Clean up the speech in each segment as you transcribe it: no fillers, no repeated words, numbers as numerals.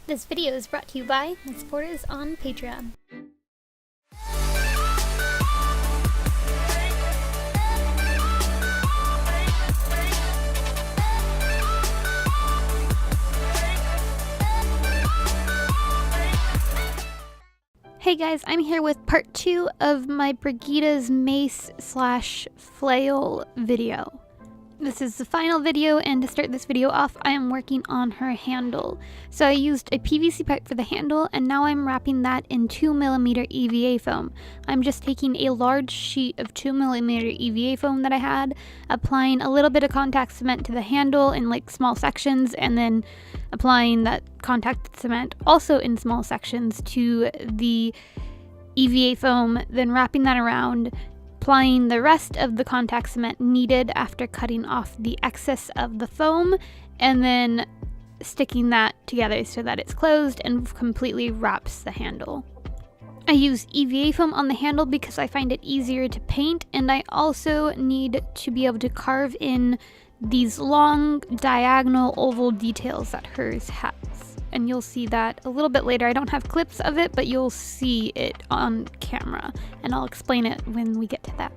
This video is brought to you by my supporters on Patreon. Hey guys, I'm here with part 2 of my Brigitte's Mace / Flail video. This is the final video, and to start this video off, I am working on her handle. So I used a PVC pipe for the handle, and now I'm wrapping that in 2mm EVA foam. I'm just taking a large sheet of 2mm EVA foam that I had, applying a little bit of contact cement to the handle in like small sections, and then applying that contact cement also in small sections to the EVA foam, then wrapping that around, applying the rest of the contact cement needed after cutting off the excess of the foam, and then sticking that together so that it's closed and completely wraps the handle. I use EVA foam on the handle because I find it easier to paint, and I also need to be able to carve in these long diagonal oval details that hers has. And you'll see that a little bit later. I don't have clips of it, but you'll see it on camera, and I'll explain it when we get to that.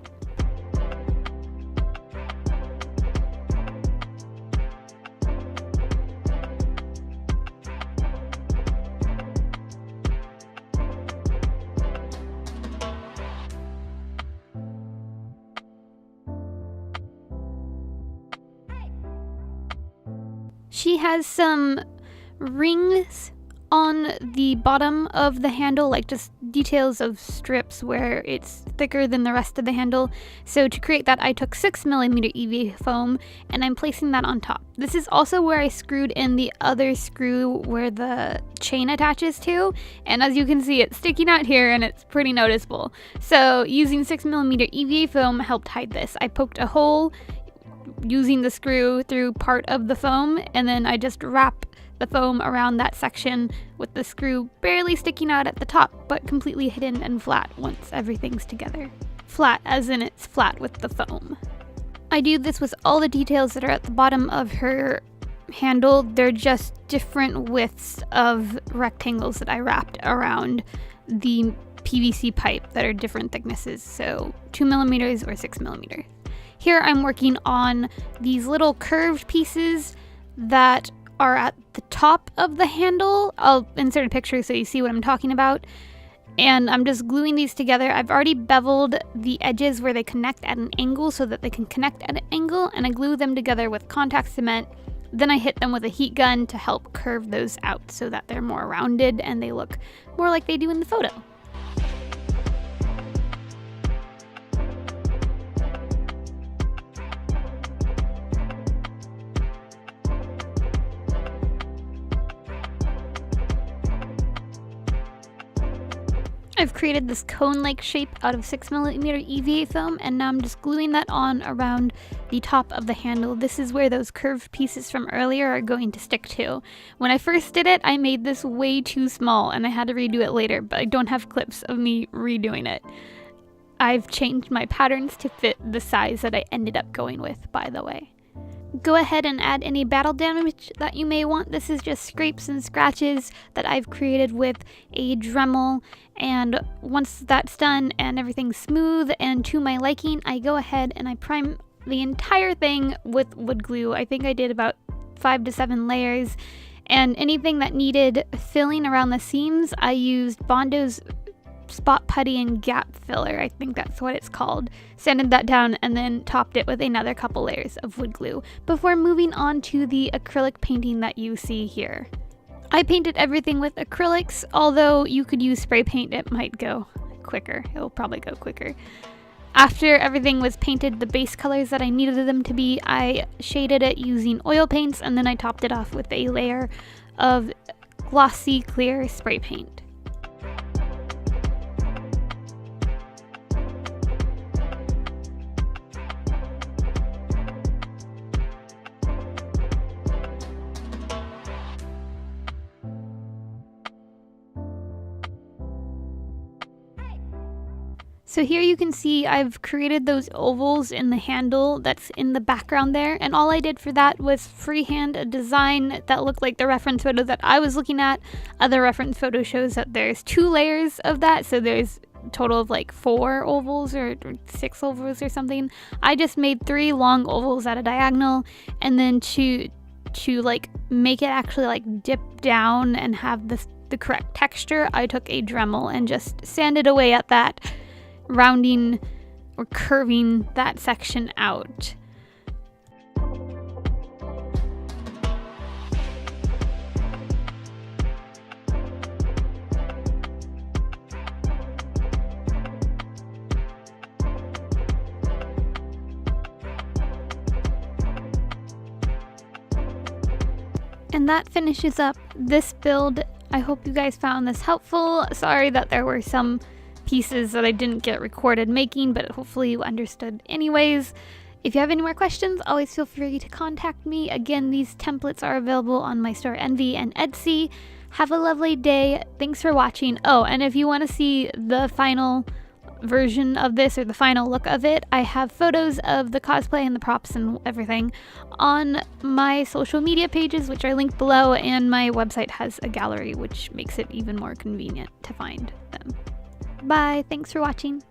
She has some rings on the bottom of the handle, like just details of strips where it's thicker than the rest of the handle. So to create that, I took 6mm EVA foam, and I'm placing that on top. This is also where I screwed in the other screw where the chain attaches to, and as you can see, it's sticking out here and it's pretty noticeable. So using 6mm EVA foam helped hide this. I poked a hole using the screw through part of the foam, and then I just wrap the foam around that section with the screw barely sticking out at the top, but completely hidden and flat once everything's together. Flat as in it's flat with the foam. I do this with all the details that are at the bottom of her handle. They're just different widths of rectangles that I wrapped around the PVC pipe that are different thicknesses, so 2mm or 6mm. Here I'm working on these little curved pieces that are at the top of the handle. I'll insert a picture so you see what I'm talking about. And I'm just gluing these together. I've already beveled the edges where they connect at an angle so that they can connect at an angle, and I glue them together with contact cement. Then I hit them with a heat gun to help curve those out so that they're more rounded and they look more like they do in the photo. I've created this cone-like shape out of 6mm EVA foam, and now I'm just gluing that on around the top of the handle. This is where those curved pieces from earlier are going to stick to. When I first did it, I made this way too small, and I had to redo it later, but I don't have clips of me redoing it. I've changed my patterns to fit the size that I ended up going with, by the way. Go ahead and add any battle damage that you may want. This is just scrapes and scratches that I've created with a Dremel, and once that's done and everything's smooth and to my liking, I go ahead and I prime the entire thing with wood glue. I think I did about 5 to 7 layers, and anything that needed filling around the seams, I used Bondo's spot putty and gap filler, I think that's what it's called. Sanded that down and then topped it with another couple layers of wood glue before moving on to the acrylic painting that you see here. I painted everything with acrylics, although you could use spray paint, it might go quicker. It'll probably go quicker. After everything was painted the base colors that I needed them to be, I shaded it using oil paints, and then I topped it off with a layer of glossy clear spray paint. So here you can see I've created those ovals in the handle that's in the background there, and all I did for that was freehand a design that looked like the reference photo that I was looking at. Other reference photo shows that there's 2 layers of that, so there's a total of like 4 ovals or 6 ovals or something. I just made 3 long ovals at a diagonal, and then to like make it actually like dip down and have the correct texture, I took a Dremel and just sanded away at that, rounding or curving that section out. And that finishes up this build. I hope you guys found this helpful. Sorry that there were some pieces that I didn't get recorded making, but hopefully you understood anyways. If you have any more questions, always feel free to contact me. Again, these templates are available on my store Envy and Etsy. Have a lovely day. Thanks for watching. Oh, and if you want to see the final version of this or the final look of it, I have photos of the cosplay and the props and everything on my social media pages, which are linked below, and my website has a gallery, which makes it even more convenient to find them. Bye. Thanks for watching.